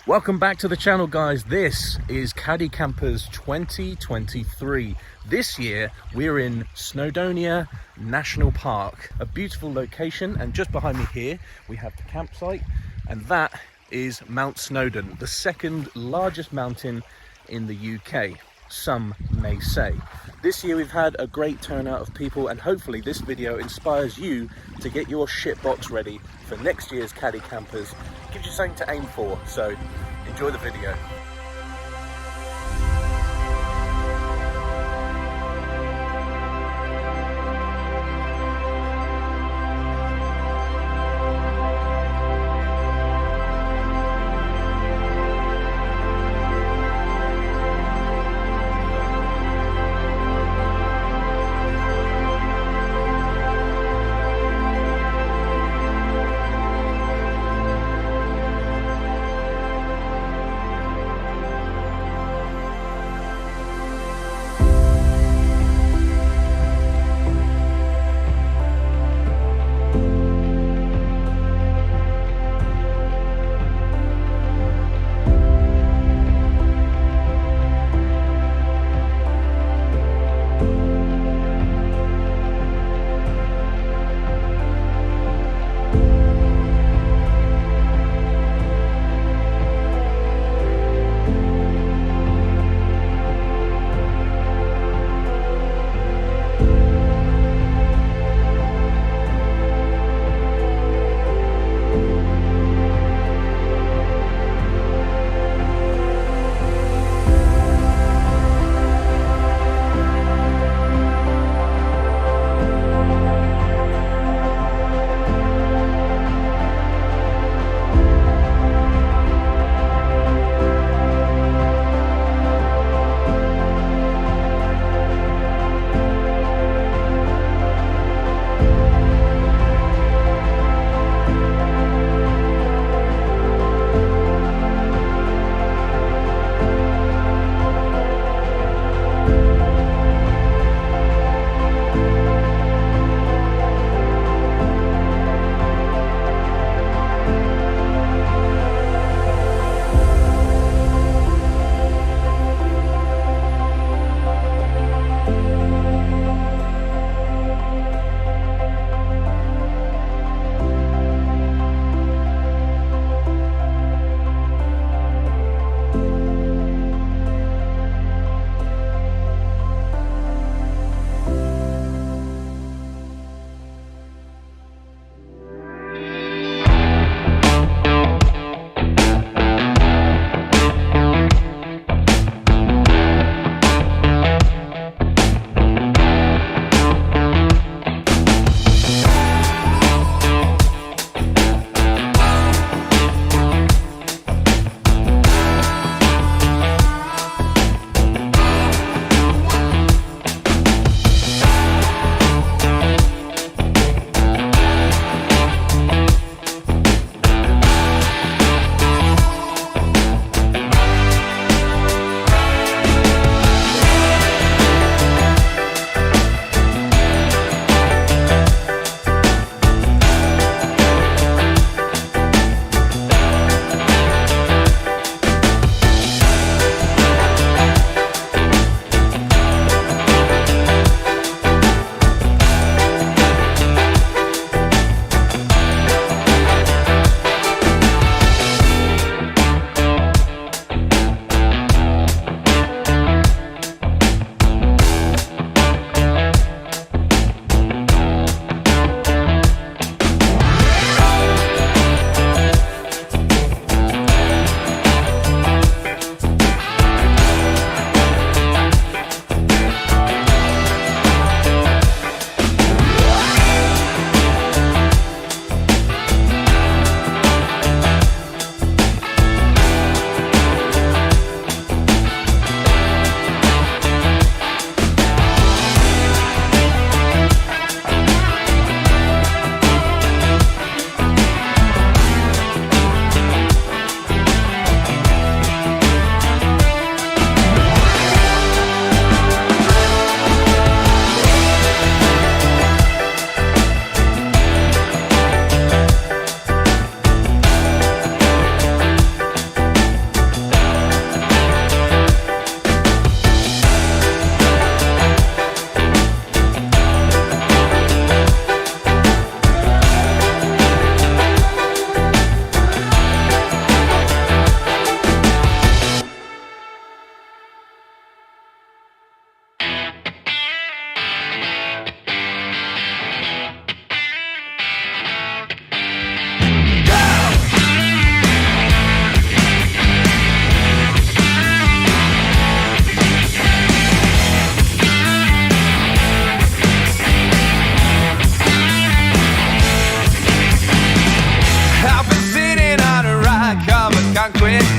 Welcome back to the channel, guys. This is Caddy Campers 2023. This year we're in Snowdonia National Park, a beautiful location, and just behind me here we have the campsite, and that is Mount Snowdon, the second largest mountain in the UK, some may say. This year we've had a great turnout of people, and hopefully this video inspires you to get your shitbox ready for next year's Caddy Campers. Gives you something to aim for, so enjoy the video.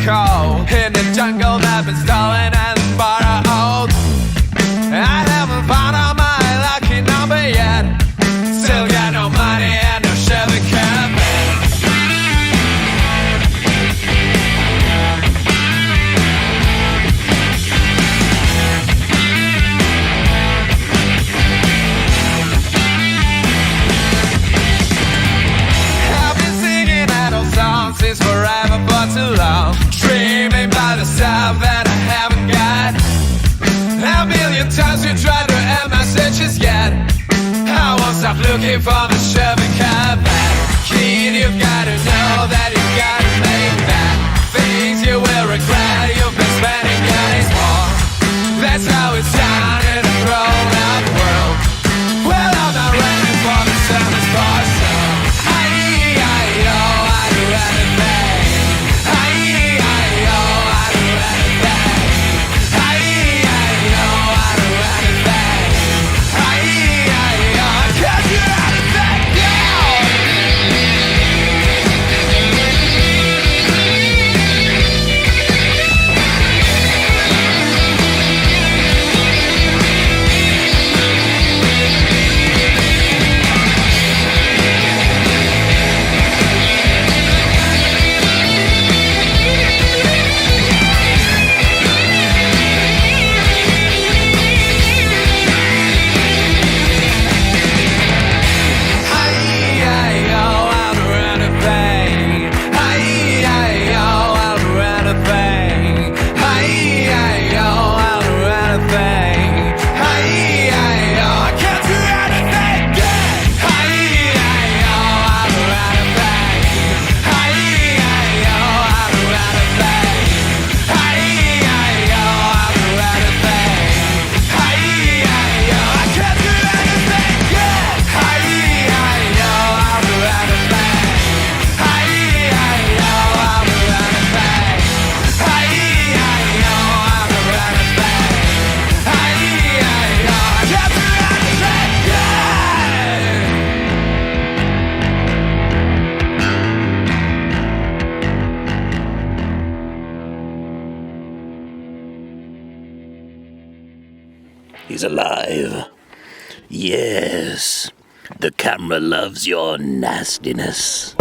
cold in the jungle that's been stolen and borrowed. I haven't found out my lucky number yet. Still got no money and no Chevy Camper. Since forever for too long, dreaming by the stuff that I haven't got. A million times you tried to end my searches yet. I won't stop looking for the Chevy cab back. Kid, you've got to know that you gotta make that. Things you will regret, you've been spending your days for. That's how it's done in a grown-up world. Well, I'm not ready for the summer's bar, so He's alive. Yes, the camera loves your nastiness.